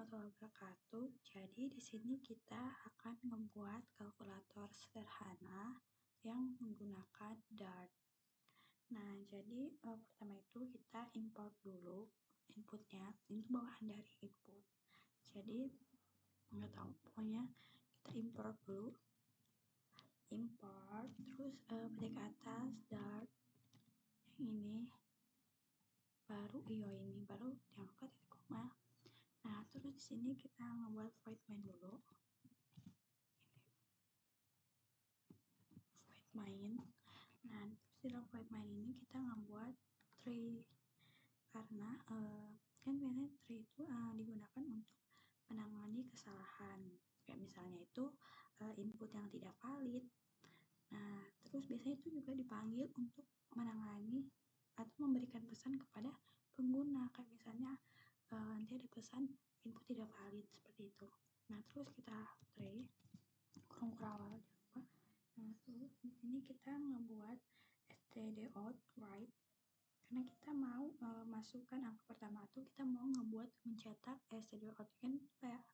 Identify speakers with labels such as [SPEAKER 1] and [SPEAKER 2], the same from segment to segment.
[SPEAKER 1] warahmatullahi wabarakatuh. Jadi di sini kita akan membuat kalkulator sederhana yang menggunakan Dart. Nah, jadi pertama itu kita import dulu inputnya. Itu bawahan dari input. Jadi nggak tahu, pokoknya kita import dulu. Import, terus petik atas Dart yang ini. Baru ini baru diangkat titik koma. Nah, terus di sini kita ngebuat void main dulu. Void main. Nah, terus di dalam void main ini kita ngebuat tree karena kan biasanya tree itu digunakan untuk menangani kesalahan. Kayak misalnya itu input yang tidak valid. Nah, terus biasanya itu juga dipanggil untuk menangani atau memberikan pesan kepada pengguna. Kayak misalnya nanti ada pesan input tidak valid seperti itu. Nah, terus kita try kurung awal jangan lupa. Nah, terus di sini kita ngebuat stdout write karena kita mau masukkan angka pertama itu kita mau ngebuat mencetak stdout kan kayak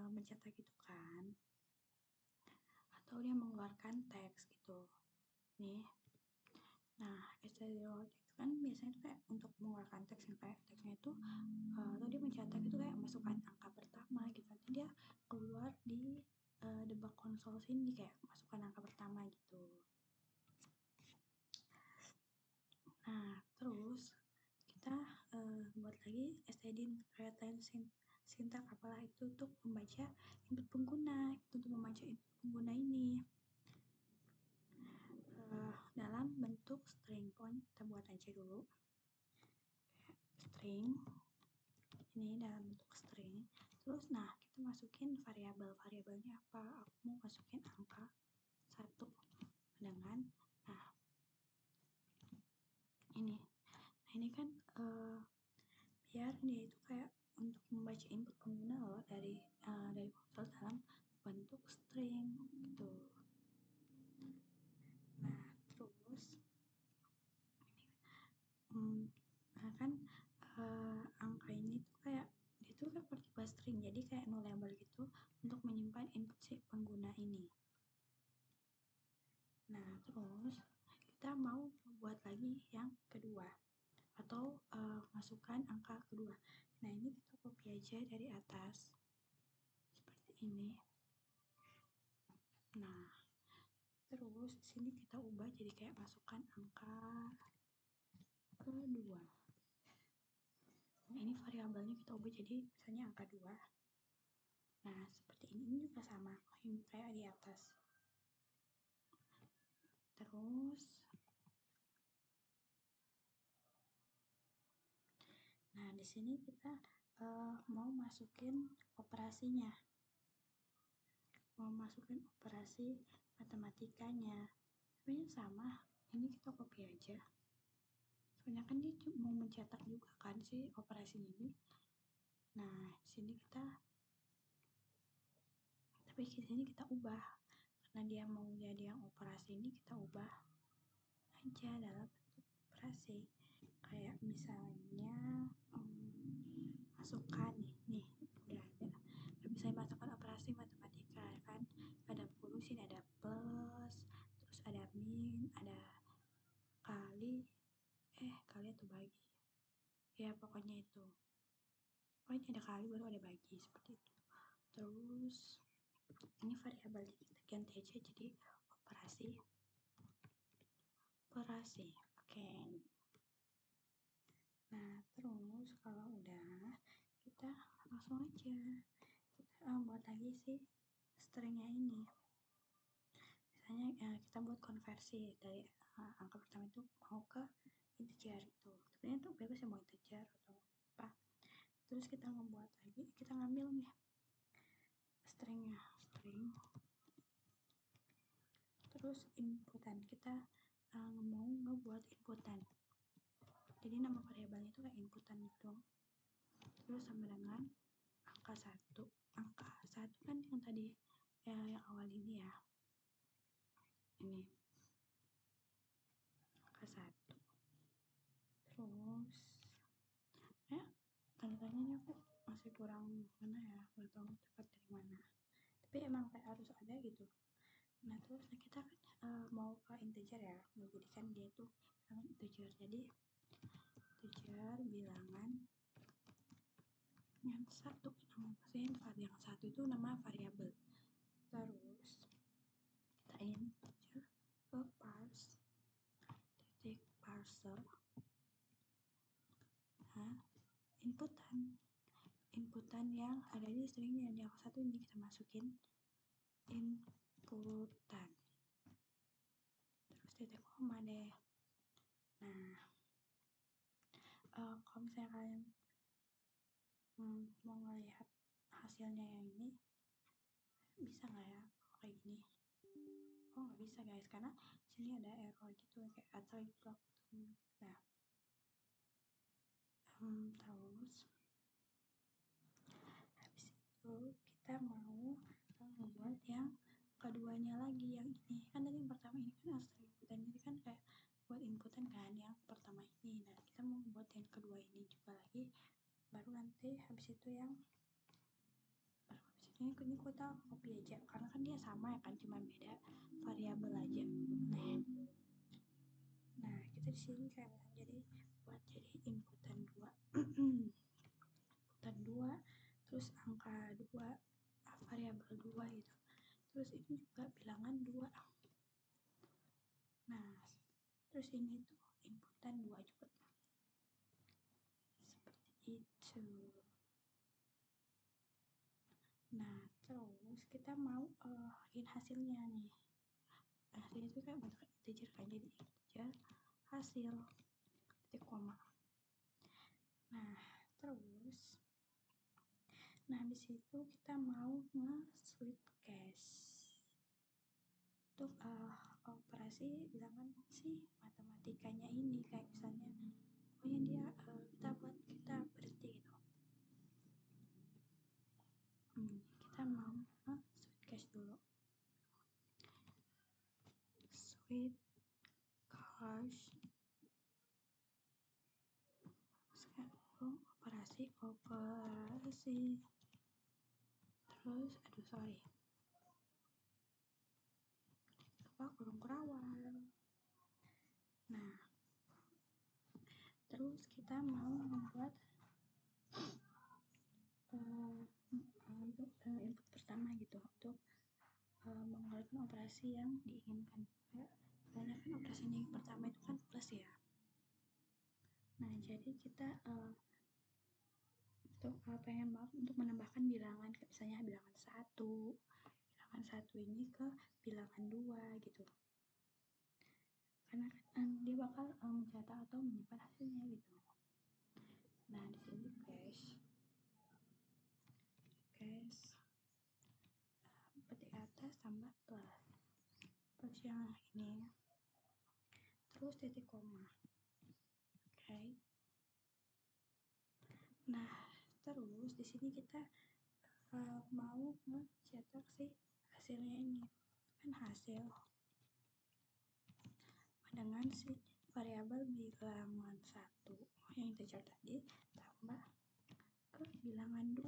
[SPEAKER 1] mencetak gitu kan, atau dia mengeluarkan teks gitu nih. Nah, stdout itu kan biasanya itu kayak untuk mengeluarkan teks yang kayak teksnya itu atau dia mencetak itu kayak masukkan angka pertama gitu, nanti dia keluar di debug konsol sini kayak masukkan angka pertama gitu. Nah, terus kita buat lagi stdin retain syntax apalah itu untuk membaca input pengguna, itu untuk membaca input pengguna ini dalam bentuk string. Pokoknya kita buat aja dulu string ini dalam bentuk string. Terus nah, kita masukin variabelnya apa? Aku mau masukin angka 1 dengan ini. Nah, ini kan biar dia itu kayak untuk membaca input pengguna loh dari konsol dalam bentuk string gitu. Nah, terus kan angka ini tuh kayak dia tuh kan bertipe string, jadi kayak nullable gitu untuk menyimpan input si pengguna ini. Nah, terus kita mau buat lagi yang kedua atau masukkan angka kedua. Nah, ini kita copy aja dari atas seperti ini. Nah, terus di sini kita ubah jadi kayak masukkan angka kedua. Nah, ini variabelnya kita ubah jadi misalnya angka 2. Nah, seperti ini juga sama kayak di atas. Terus nah, di sini kita mau masukin operasinya. Mau masukin operasi matematikanya. Sebenarnya sama, ini kita copy aja. Soalnya kan dia mau mencetak juga kan si operasi ini. Nah, di sini kita ubah karena dia mau jadi yang operasi ini, kita ubah aja dalam bentuk operasi. Kayak misalnya masukkan nih udah ada. Bisa masukkan operasi matematika kan, ada plus, ini ada plus, terus ada min, ada kali atau bagi. Ya pokoknya itu. Pokoknya ada kali baru ada bagi seperti itu. Terus ini variabel kita ganti aja jadi operasi. Oke. Nah, terus kalau udah kita langsung aja kita buat lagi sih stringnya ini. Misalnya kita buat konversi dari angka pertama itu mau ke integer itu. Sebenarnya itu bebas ya mau integer atau apa. Terus kita membuat lagi, kita ngambil nih stringnya, string. Terus inputan kita mau ngebuat inputan. Jadi nama variabelnya itu kayak inputan gitu. Terus sama dengan angka 1. Angka 1 kan yang tadi yang awal ini ya. Ini angka 1. Terus tanda tanyanya aku masih kurang mana ya, nggak tahu dapat dari mana, tapi emang kayak harus ada gitu. Nah terus kita kan mau ke integer ya, menjadikan dia itu bilangan integer. Jadi integer bilangan yang satu, maksudnya yang satu itu nama variabel. Terus kita integer ke parse titik parser. Nah inputan yang ada di stringnya yang satu ini kita masukin inputan, terus titik koma deh. Nah kalau misalnya kalian mau ngelihat hasilnya yang ini, bisa nggak ya kayak gini? Oh nggak bisa guys, karena sini ada error gitu kayak atau block. Nah terus habis itu kita mau membuat yang keduanya lagi. Yang ini kan tadi yang pertama ini kan asal inputan, ini kan kayak buat inputan kan yang pertama ini. Nah kita mau membuat yang kedua ini juga lagi, baru nanti habis itu yang ini kita copy aja karena kan dia sama ya kan, cuma beda variabel aja. Nah kita di sini kayak jadi buat jadi inputan 2 inputan 2 terus angka 2 variabel 2 gitu, terus ini juga bilangan 2. Nah terus ini tuh inputan 2 juga seperti itu. Nah terus kita mau in hasilnya nih. Hasilnya itu kan bentuk integer kan, jadi integer hasil titik koma. Nah terus habis itu kita mau nge-switch cache untuk operasi bilangan si matematikanya ini, kayak misalnya pokoknya dia kita berhenti gitu. Kita mau switch cache dulu. Switch cache sekarang operasi terus kurung kerawang. Nah terus kita mau membuat untuk input pertama gitu, untuk mengeluarkan operasi yang diinginkan. Karena kan operasi yang pertama itu kan plus ya. Nah jadi kita untuk pengen banget untuk menambahkan bilangan, misalnya bilangan 1 ini ke bilangan 2 gitu, karena kan dia bakal mencatat atau menyimpan hasilnya gitu. Nah di sini cache petik atas tambah plus yang ini, terus titik koma. Oke. Nah terus di sini kita mau mencetak si hasilnya ini, kan hasil dengan si variabel bilangan 1 yang integer tadi tambah ke bilangan 2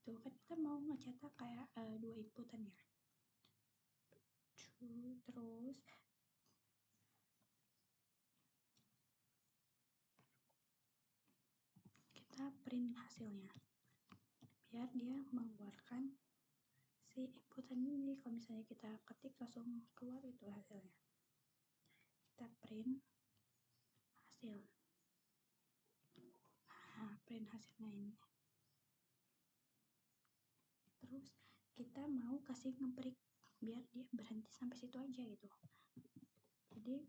[SPEAKER 1] gitu kan, kita mau ngecetak kayak 2 inputan ya. Terus kita print hasilnya biar dia mengeluarkan si inputan ini. Kalau misalnya kita ketik langsung keluar itu hasilnya, kita print hasil. Nah print hasilnya ini, terus kita mau kasih ngebreak biar dia berhenti sampai situ aja gitu. Jadi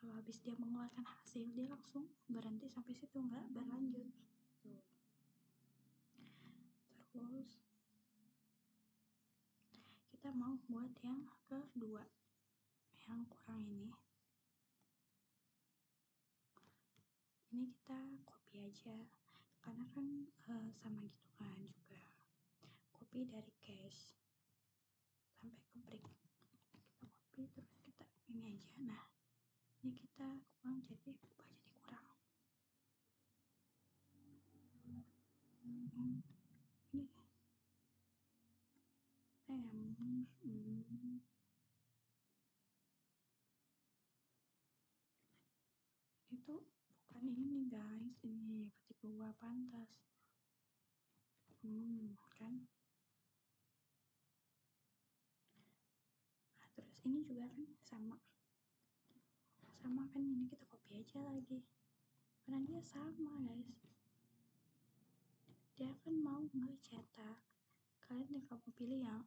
[SPEAKER 1] kalau habis dia mengeluarkan hasil, dia langsung berhenti sampai situ, nggak berlanjut gitu. Terus kita mau buat yang kedua, yang kurang ini kita copy aja karena kan sama gitu kan, juga copy dari cache sampai ke break, kita copy terus kita ini aja. Nah ini kita ubah jadi kurang. ini itu bukan ini guys, ini ketik 2 pantas. Kan. Nah, terus ini juga kan sama kan, ini kita copy aja lagi karena dia sama guys, dia kan mau ngecetak, kalian tinggal pilih yang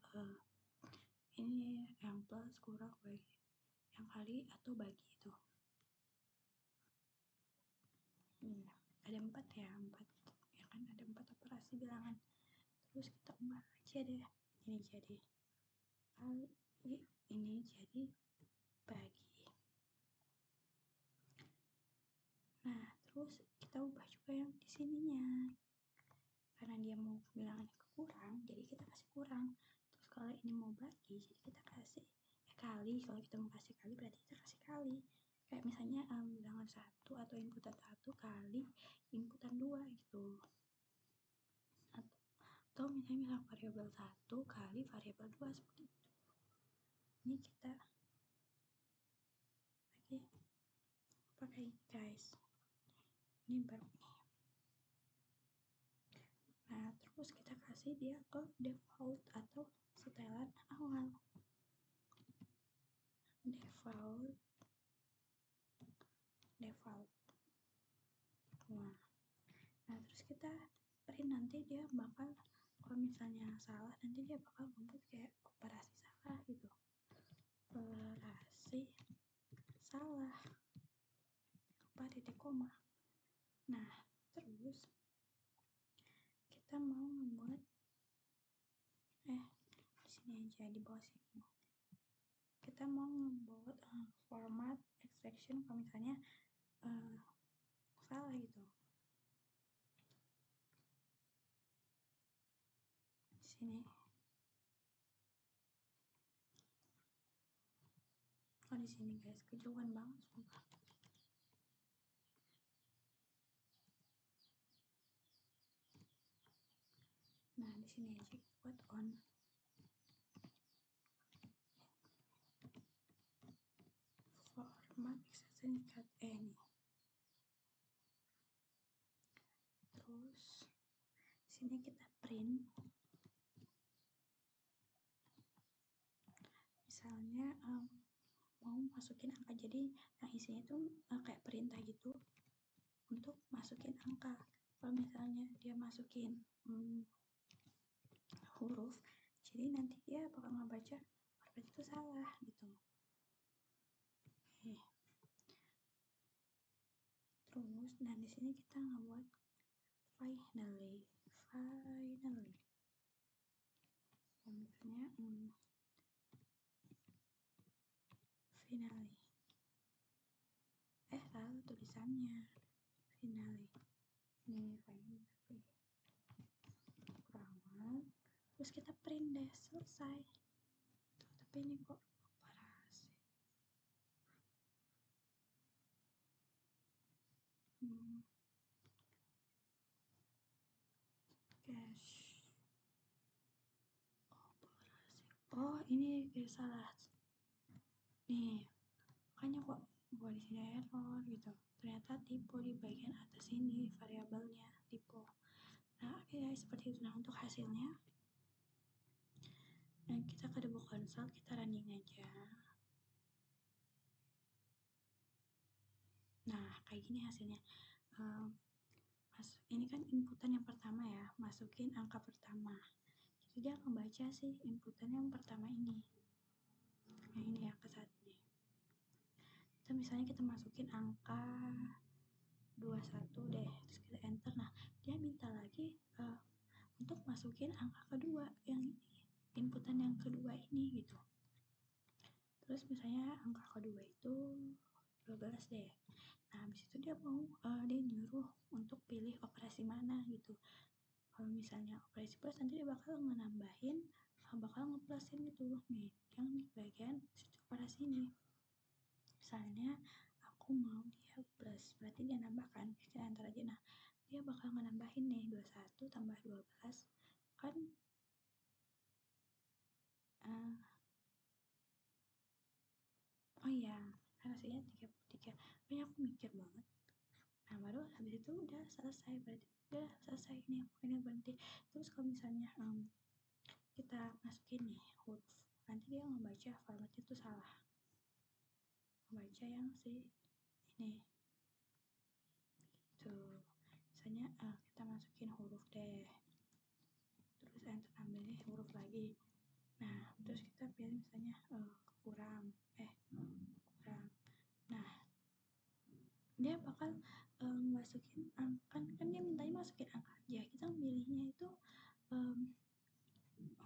[SPEAKER 1] ini yang plus kurang bagi yang kali atau bagi itu. Ada 4 ya kan, ada 4 operasi bilangan. Terus kita ubah aja deh, ini jadi kali, ini jadi bagi. Nah terus kita ubah juga yang di sininya, karena dia mau bilangannya kurang jadi kita kasih kurang. Terus kalau ini mau bagi jadi kita kasih kali, kalau kita mau kasih kali berarti kita kasih kali. Kayak misalnya bilangan 1 atau inputan 1 kali inputan 2 gitu. Atau misalnya variabel 1 kali variabel 2 seperti itu. Ini kita pakai guys. Ini baru nih. Nah, terus kita kasih dia ke default atau setelan awal. Default. Nah, terus kita print, nanti dia bakal, kalau misalnya salah nanti dia bakal membuat kayak operasi salah gitu, operasi salah apa titik koma. Nah terus kita mau membuat di sini aja, di bawah sini kita mau membuat format extraction kalau misalnya salah gitu. Di sini di sini guys, kejauhan banget sumpah. Nah di sini aja kita buat on. Format extraction cut ini. Terus sini kita print, misalnya mau masukin angka, jadi yang isinya itu kayak perintah gitu untuk masukin angka. Kalau misalnya dia masukin huruf, jadi nanti dia bakal ngebaca huruf itu salah gitu. Terus nah di sini kita ngebuat finally. Misalnya finally. Salah tulisannya. Finally. Ini finally. Kurang. Terus kita print deh, selesai. Tuh, tapi ini kok operasi. Cache. Operasi. Oh, ini salah. Nih, makanya kok gua di sini error gitu. Ternyata typo di bagian atas ini variabelnya typo. Nah, oke guys, seperti itu. Nah, untuk hasilnya, nah kita ke debug console, kita running aja. Nah, kayak gini hasilnya. Ini kan inputan yang pertama ya, masukin angka pertama. Jadi dia akan baca sih inputan yang pertama ini. Yang ini ya, ke 1 nih. Kita misalnya kita masukin angka 21 deh, terus kita enter. Nah, dia minta lagi untuk masukin angka kedua yang ini, inputan yang kedua ini gitu. Terus misalnya angka kedua itu 12 deh. Nah, habis itu dia mau dia nyuruh untuk pilih operasi mana gitu. Kalau misalnya operasi plus, nanti dia bakal menambahin, bakal ngeplusin gitu nih yang di bagian operasi ini. Misalnya aku mau dia plus, berarti dia nambahkan, kita enter aja. Nah, dia bakal nambahin nih 21 tambah 12 kan uh, oh iya kan hasilnya 33. Makanya aku mikir banget. Nah baru habis itu udah selesai, berarti udah selesai nih aku ini berhenti. Terus kalau misalnya kita masukin nih huruf, nanti dia ngebaca formatnya tuh salah, ngebaca yang si ini tuh. Misalnya kita masukin huruf deh, terus enter ambilnya huruf lagi. Nah terus kita pilih misalnya kurang kurang. Nah dia bakal masukin kan dia mintanya masukin angka aja, kita milihnya itu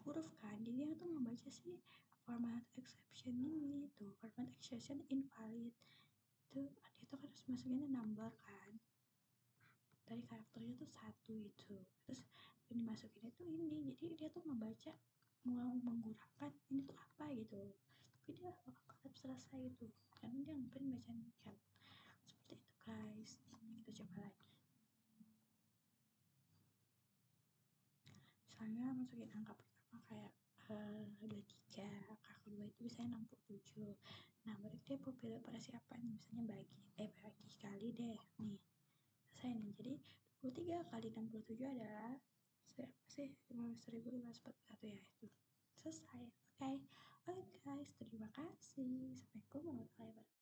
[SPEAKER 1] huruf kan, jadi dia tuh ngebaca sih format exception ini tuh, format exception invalid itu dia tuh harus masukinnya number kan, dari karakternya tuh 1 itu, terus yang dimasukin itu ini, jadi dia tuh ngebaca mau menggunakan ini tuh apa gitu, tapi dia bakal tetap selesai itu karena dia ngapain bacaan ini kan. Seperti itu guys, kita coba lagi. Misalnya masukin angka pertama kayak 23, angka kedua itu misalnya 67. Nah berarti dia mau pilih operasi apa nih, misalnya bagi kali deh nih, selesai nih. Jadi 23 kali 67 adalah berapa sih, 15.541 ya, itu selesai. Oke guys, terima kasih, assalamualaikum warahmatullahi wabarakatuh.